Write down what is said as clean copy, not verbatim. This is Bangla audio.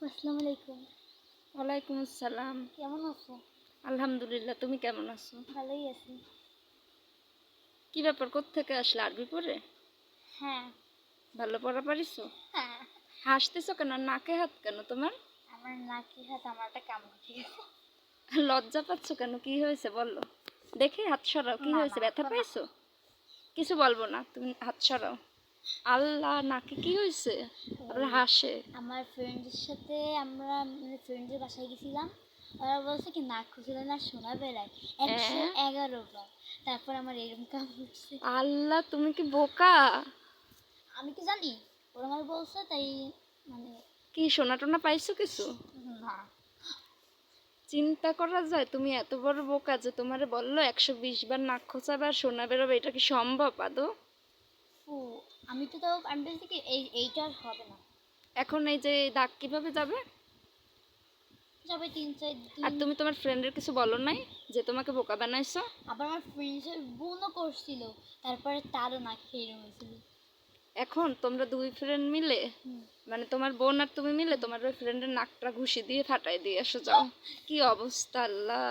আসসালামু আলাইকুম। ওয়ালাইকুম আসসালাম। কেমন আছো? আলহামদুলিল্লাহ, তুমি কেমন আছো? ভালোই আছি। কি ব্যাপার, কোত্থেকে আসলে? আরবি পড়ে? হ্যাঁ। ভালো পড়া পারিছো? হ্যাঁ। হাসতেছো কেন? নাকে হাত কেন তোমার? আমার নাকি হাত আমার একটা কামড় দিয়েছে। লজ্জা পাচ্ছ কেন? কি হয়েছে বলো দেখি। হাত সরাও। কি না হয়েছে? না ব্যথা তো না। পাইছো? কিছু বলবো না, তুমি হাত সরাও। আল্লাহ, নাকে কি হয়েছে? আবার ওই হাসে। আমার ফ্রেন্ডের সাথে আমরা ফ্রেন্ডের বাসায় গেছিলাম। ওরা বলছে কি নাক খুঁজলে না শোনা বেড়ায় হ্যাঁ? 111 বার। তারপর আমার এরকম কামড় উঠছে। আল্লাহ, তুমি কি বোকা? আমি কি জানি, ওরা আমার বলছে তাই। মানে কি সোনা টোনা পাইছো কিছু? না। চিন্তা করা যায়? তুমি এত বড় বোকা যে তোমারে বললো 120 বার নাক খোঁচাবে আর সোনা বেরোবে। এটা কি সম্ভব আদৌ? ও, আমি বলছি কি এইটা আর হবে না। এখন এই যে দাগ কিভাবে যাবে? যাবে 3-4 আর দিন। তুমি তোমার ফ্রেন্ডের কিছু বলো নাই যে তোমাকে বোকা বানাইছো? আবার আমার ফ্রেন্ডসের বোনও করছিল, তারপরে তারও না খেয়ে হয়েছিল। এখন তোমরা দুই ফ্রেন্ড মিলে, হুম। মানে তোমার বোন আর তুমি মিলে তোমার ওই ফ্রেন্ডের নাকটা ঘুষি দিয়ে ফাটাই দিয়ে এসো, যাও। কি অবস্থা আল্লাহ!